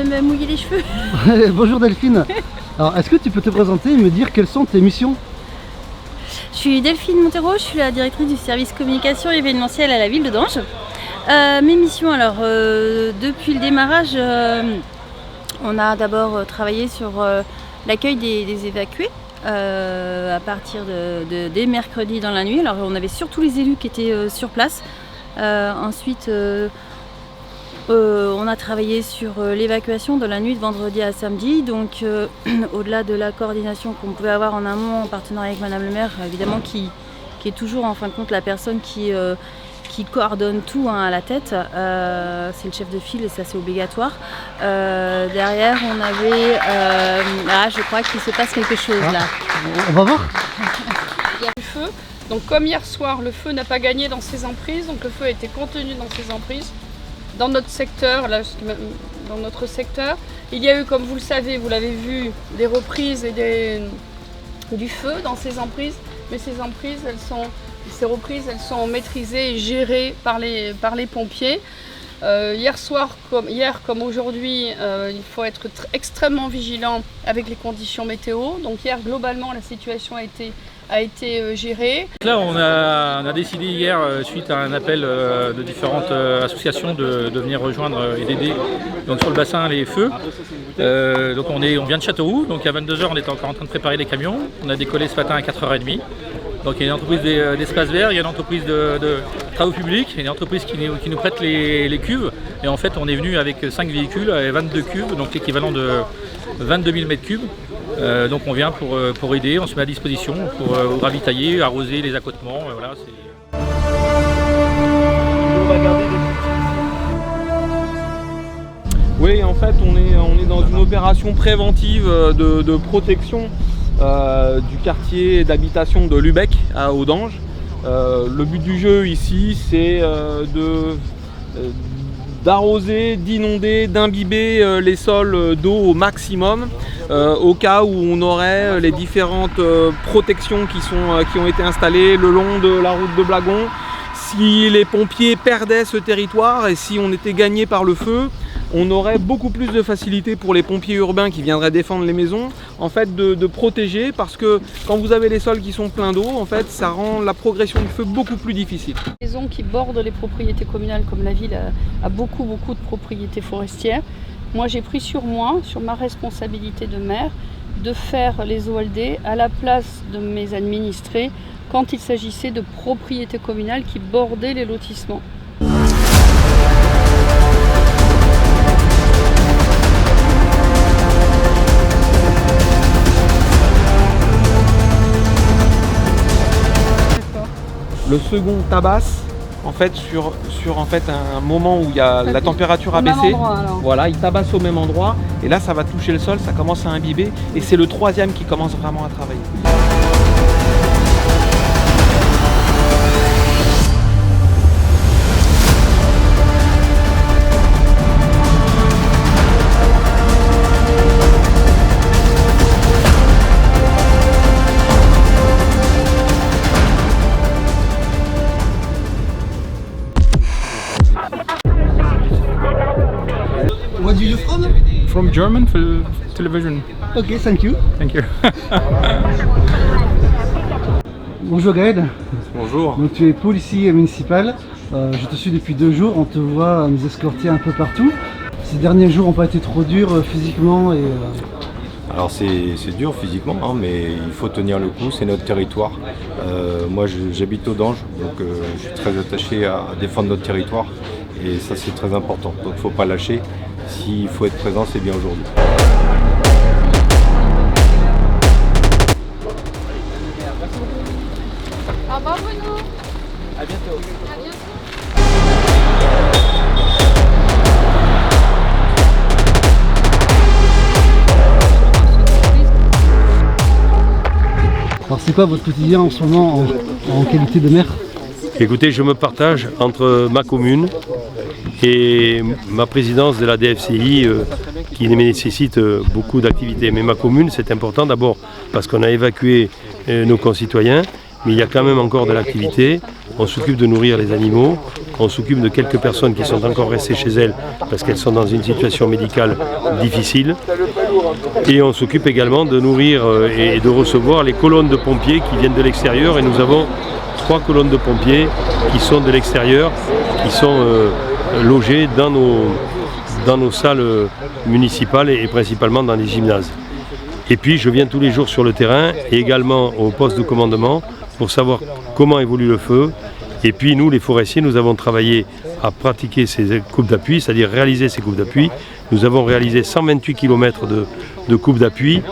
me mouiller les cheveux. Bonjour Delphine. Alors, est-ce que tu peux te présenter et me dire quelles sont tes missions? Je suis Delphine Montero, je suis la directrice du service communication événementielle à la ville de Dange. Mes missions, alors depuis le démarrage, on a d'abord travaillé sur l'accueil des évacués à partir dès mercredi dans la nuit. Alors on avait surtout les élus qui étaient sur place. Ensuite, on a travaillé sur l'évacuation de la nuit de vendredi à samedi. Donc au-delà de la coordination qu'on pouvait avoir en amont en partenariat avec Madame le maire, évidemment qui est toujours en fin de compte la personne qui coordonne tout à la tête, c'est le chef de file et ça c'est obligatoire. Derrière on avait, je crois qu'il se passe quelque chose là. On va voir. Il y a du feu, donc comme hier soir le feu n'a pas gagné dans ses emprises, donc le feu a été contenu dans ses emprises. Dans notre secteur, il y a eu, comme vous le savez, vous l'avez vu, des reprises et du feu dans ces emprises, mais ces emprises, ces reprises, elles sont maîtrisées et gérées par les pompiers. Hier comme aujourd'hui, il faut être extrêmement vigilant avec les conditions météo. Donc hier, globalement, la situation a été gérée. Là, on a décidé hier, suite à un appel de différentes associations, de venir rejoindre et d'aider sur le bassin les feux. Donc on vient de Châteauroux, donc à 22 h on est encore en train de préparer les camions. On a décollé ce matin à 4 h 30. Donc il y a une entreprise d'espace vert, il y a une entreprise de travaux publics, il y a une entreprise qui nous prête les cuves. Et en fait on est venu avec 5 véhicules et 22 cuves, donc l'équivalent de 22 000 m3. Donc on vient pour aider, on se met à disposition pour ravitailler, arroser les accotements. Voilà, oui, en fait on est dans une opération préventive de protection du quartier d'habitation de Lubec à Audange. Le but du jeu ici c'est d'arroser, d'inonder, d'imbiber les sols d'eau au maximum au cas où on aurait les différentes protections qui ont été installées le long de la route de Blagon. Si les pompiers perdaient ce territoire et si on était gagné par le feu, on aurait beaucoup plus de facilité pour les pompiers urbains qui viendraient défendre les maisons, en fait de protéger, parce que quand vous avez les sols qui sont pleins d'eau, en fait ça rend la progression du feu beaucoup plus difficile. Les maisons qui bordent les propriétés communales, comme la ville a beaucoup de propriétés forestières. Moi j'ai pris sur ma responsabilité de maire, de faire les OLD à la place de mes administrés quand il s'agissait de propriétés communales qui bordaient les lotissements. Le second tabasse en fait sur un moment où il y a la température a baissé. Voilà, il tabasse au même endroit et là ça va toucher le sol, ça commence à imbiber et c'est le troisième qui commence vraiment à travailler. Where are you from? From German television. Ok, thank you. Thank you. Bonjour Gaël. Bonjour. Donc tu es policier municipal. Je te suis depuis 2 jours. On te voit nous escorter un peu partout. Ces derniers jours n'ont pas été trop durs physiquement et. Alors c'est dur physiquement, hein, mais il faut tenir le coup, c'est notre territoire. Moi j'habite Audange, donc je suis très attaché à défendre notre territoire et ça c'est très important, donc il ne faut pas lâcher. S'il faut être présent, c'est bien aujourd'hui. Au revoir Bruno. À bientôt. À bientôt. Alors c'est quoi votre quotidien en ce moment en qualité de maire? Écoutez, je me partage entre ma commune et ma présidence de la DFCI qui nécessite beaucoup d'activités. Mais ma commune, c'est important d'abord parce qu'on a évacué nos concitoyens mais il y a quand même encore de l'activité. On s'occupe de nourrir les animaux, on s'occupe de quelques personnes qui sont encore restées chez elles parce qu'elles sont dans une situation médicale difficile. Et on s'occupe également de nourrir et de recevoir les colonnes de pompiers qui viennent de l'extérieur. Et nous avons 3 colonnes de pompiers qui sont de l'extérieur, qui sont logées dans nos salles municipales et principalement dans les gymnases. Et puis je viens tous les jours sur le terrain et également au poste de commandement pour savoir comment évolue le feu. Et puis nous, les forestiers, nous avons travaillé à pratiquer ces coupes d'appui, c'est-à-dire réaliser ces coupes d'appui. Nous avons réalisé 128 km de coupes d'appui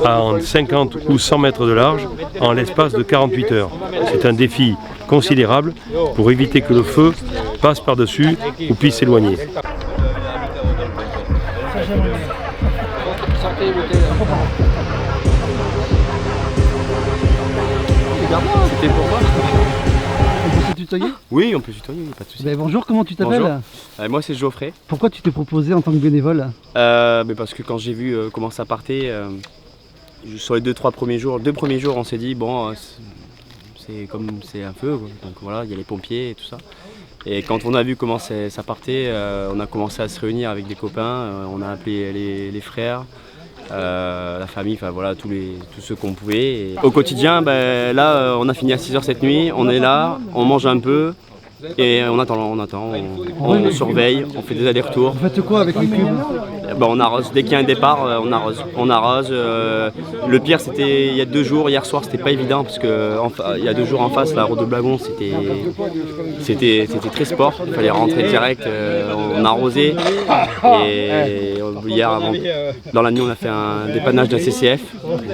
en 50 ou 100 mètres de large en l'espace de 48 heures. C'est un défi considérable pour éviter que le feu passe par-dessus ou puisse s'éloigner. C'était pour moi. On peut se tutoyer? Oui, on peut tutoyer, pas de soucis. Ben, bonjour, comment tu t'appelles? Moi c'est Geoffrey. Pourquoi tu t'es proposé en tant que bénévole? Mais parce que quand j'ai vu comment ça partait, sur les 2 premiers jours, on s'est dit bon, c'est un feu, quoi. Donc voilà, il y a les pompiers et tout ça. Et quand on a vu comment ça partait, on a commencé à se réunir avec des copains, on a appelé les frères. La famille, enfin voilà, tous ceux qu'on pouvait. Et au quotidien, là, on a fini à 6 h cette nuit, on est là, on mange un peu et on attend, on surveille, on fait des allers-retours. Vous faites quoi avec les cubes? On arrose, dès qu'il y a un départ, on arrose. Le pire, c'était il y a 2 jours, hier soir, c'était pas évident parce que il y a 2 jours en face, la route de Blagon, c'était très sport. Il fallait rentrer direct, on arrosait. Et hier, dans la nuit, on a fait un dépannage d'un CCF.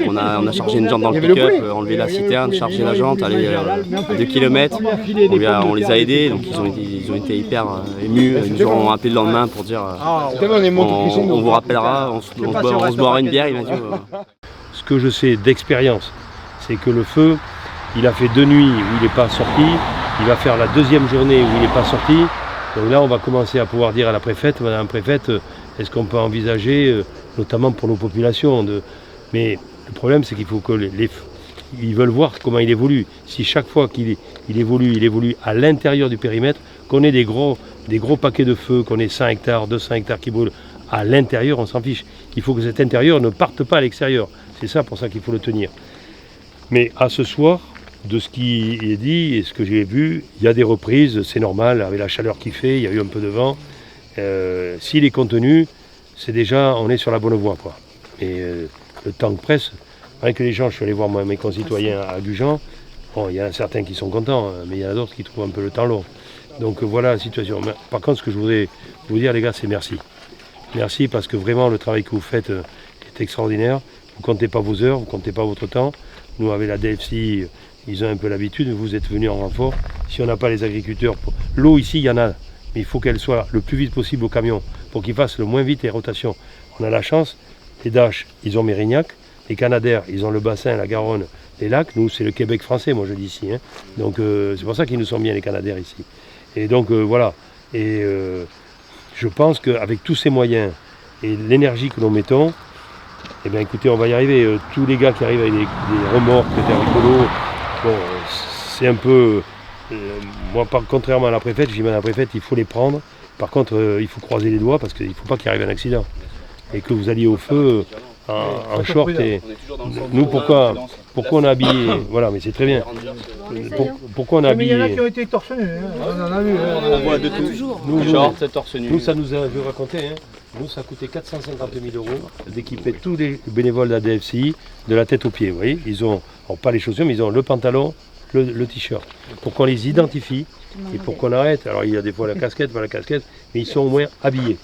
On a chargé une jante dans le pick-up, enlevé la citerne, chargé la jante, aller 2 km. On les a aidés, donc ils ont été hyper émus. Ils nous ont appelé le lendemain pour dire on vous rappellera, on se boira une bière, il m'a dit. Ce que je sais d'expérience, c'est que le feu, il a fait 2 nuits où il n'est pas sorti, il va faire la 2e journée où il n'est pas sorti. Donc là, on va commencer à pouvoir dire à la préfète, madame la préfète, est-ce qu'on peut envisager, notamment pour nos populations, mais le problème, c'est qu'il faut que ils veulent voir comment il évolue. Si chaque fois qu'il évolue à l'intérieur du périmètre, qu'on ait des gros paquets de feu, qu'on ait 100 hectares, 200 hectares qui brûlent à l'intérieur, on s'en fiche. Il faut que cet intérieur ne parte pas à l'extérieur. C'est ça pour ça qu'il faut le tenir. Mais à ce soir, de ce qui est dit et ce que j'ai vu, il y a des reprises, c'est normal, avec la chaleur qu'il fait, il y a eu un peu de vent. S'il est contenu, c'est déjà, on est sur la bonne voie, quoi. Et le temps que presse, avec les gens, je suis allé voir mes concitoyens à Gujan, bon, il y en a certains qui sont contents, mais il y en a d'autres qui trouvent un peu le temps long. Donc voilà la situation. Mais, par contre, ce que je voudrais vous dire, les gars, c'est merci. Merci parce que vraiment, le travail que vous faites est extraordinaire. Vous ne comptez pas vos heures, vous ne comptez pas votre temps. Nous, avec la DFCI, ils ont un peu l'habitude, vous êtes venus en renfort. Si on n'a pas les agriculteurs, l'eau ici, il y en a, mais il faut qu'elle soit le plus vite possible au camion pour qu'ils fassent le moins vite les rotations. On a la chance, les Daches, ils ont Mérignac, les Canadaires, ils ont le bassin, la Garonne, les lacs. Nous, c'est le Québec français, moi je dis ici. Hein. Donc c'est pour ça qu'ils nous sont bien, les Canadaires, ici. Et donc voilà. Et je pense qu'avec tous ces moyens et l'énergie que nous mettons, eh bien écoutez, on va y arriver. Tous les gars qui arrivent avec des remorques, des rigolos, bon, c'est un peu... moi, contrairement à la préfète, je dis à la préfète, il faut les prendre. Par contre, il faut croiser les doigts parce qu'il ne faut pas qu'il arrive un accident. Et que vous alliez au feu en short. Et nous, pourquoi on a habillé... Voilà, mais c'est très bien. Pourquoi on a habillé... Mais il y en a qui ont été torse nu, hein. On en a vu. On voit de tout. Short, torse nu. Nous, ça nous a... Je vais raconter, hein. Nous, ça a coûté 450 000 € d'équiper tous les bénévoles de la DFCI de la tête aux pieds. Vous voyez, ils ont, pas les chaussures, mais ils ont le pantalon, le t-shirt. Pour qu'on les identifie et pour qu'on arrête. Alors, il y a des fois la casquette, pas la casquette, mais ils sont au moins habillés.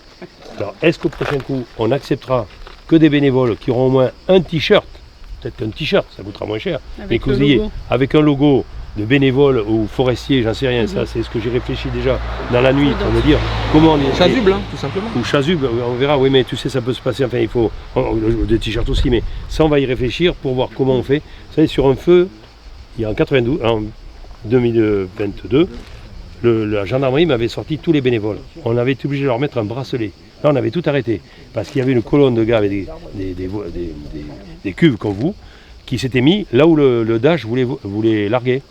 Alors, est-ce qu'au prochain coup, on acceptera que des bénévoles qui auront au moins un t-shirt, peut-être un t-shirt, ça coûtera moins cher, mais que vous ayez avec un logo de bénévole ou forestier, j'en sais rien, ça c'est ce que j'ai réfléchi déjà dans la nuit pour me dire comment on est. Chasuble, hein, tout simplement. Ou chasuble, on verra, oui, mais tu sais, ça peut se passer, enfin il faut, des t-shirts aussi, mais ça on va y réfléchir pour voir comment on fait. Vous savez, sur un feu, il y a en 2022, la gendarmerie m'avait sorti tous les bénévoles. On avait été obligé de leur mettre un bracelet. Là, on avait tout arrêté, parce qu'il y avait une colonne de gars avec des cuves comme vous, qui s'était mis là où le Daesh voulait larguer.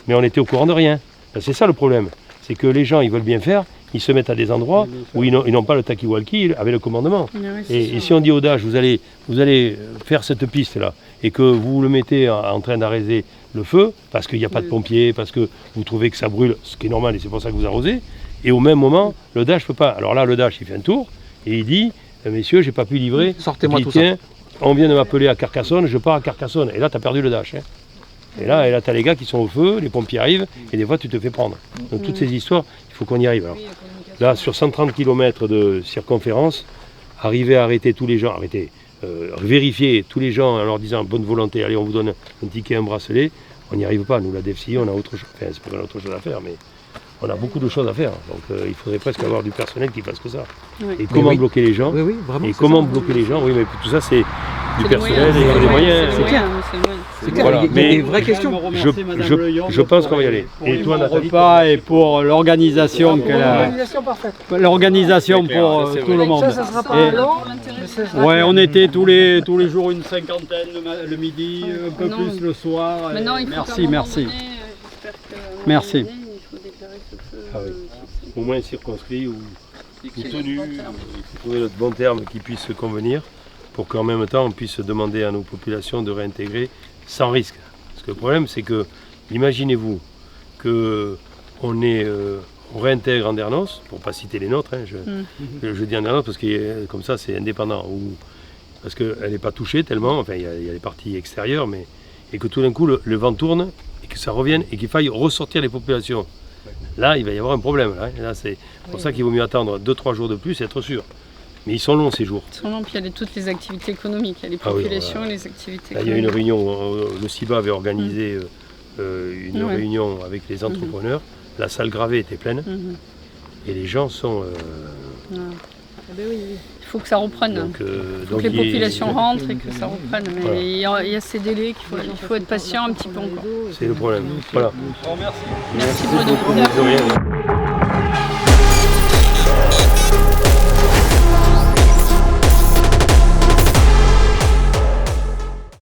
Mais on était au courant de rien. C'est ça le problème. C'est que les gens, ils veulent bien faire, ils se mettent à des endroits où ils n'ont pas le talkie-walkie avec le commandement. Et si on dit au Daesh, vous allez faire cette piste-là, et que vous le mettez en train d'arroser le feu, parce qu'il n'y a pas de pompiers, parce que vous trouvez que ça brûle, ce qui est normal, et c'est pour ça que vous arrosez, et au même moment, le Daesh ne peut pas. Alors là, le Daesh, il fait un tour, et il dit, messieurs, j'ai pas pu livrer. Sortez-moi tout ça. On vient de m'appeler à Carcassonne, je pars à Carcassonne. Et là, tu as perdu le Daesh. Hein. Et là tu as les gars qui sont au feu, les pompiers arrivent, et des fois, tu te fais prendre. Donc toutes ces histoires, il faut qu'on y arrive. Alors, là, sur 130 km de circonférence, arriver à arrêter tous les gens, vérifier tous les gens en leur disant bonne volonté, allez, on vous donne un ticket, un bracelet, on n'y arrive pas. Nous, la DFCI, on a autre chose. Enfin, c'est pas qu'on a autre chose à faire, mais on a beaucoup de choses à faire. Donc il faudrait presque avoir du personnel qui fasse que ça. Oui. Et comment bloquer les gens. Oui, vraiment. Et comment bloquer les gens. Oui, mais tout ça, c'est du personnel et des moyens. C'est clair. C'est clair. Voilà. Il y a des vraies questions. Je pense qu'on va y aller. Et toi, Nathalie, repas et pour l'organisation l'organisation pour tout le monde. Ça sera pas long. Ouais, on était tous les jours une cinquantaine le midi, un peu plus le soir. Maintenant, il faut Merci, qu'à un merci. moment donné, j'espère qu'à un moment Merci. donné, il faut déclarer ce feu. Ah oui. Au moins circonscrit ou tenu, il faut trouver le bon terme qui puisse convenir pour qu'en même temps on puisse demander à nos populations de réintégrer sans risque. Parce que le problème c'est que, imaginez-vous qu'on réintègre Andernos, pour ne pas citer les nôtres, hein, je dis Andernos parce que comme ça c'est indépendant, parce qu'elle n'est pas touchée tellement, enfin il y a les parties extérieures, et que tout d'un coup le vent tourne et que ça revienne et qu'il faille ressortir les populations. Là, il va y avoir un problème. Là, c'est pour ça qu'il vaut mieux attendre 2-3 jours de plus et être sûr. Mais ils sont longs ces jours. Ils sont longs, puis il y a toutes les activités économiques, il y a les populations et les activités là, économiques. il y a une réunion, le CIBA avait organisé une réunion avec les entrepreneurs. La salle gravée était pleine et les gens sont... Il faut que ça reprenne. Il faut que les populations rentrent et que ça reprenne. Mais voilà. il y a ces délais il faut être patient un petit peu encore. C'est le problème. Voilà. Merci Bruno.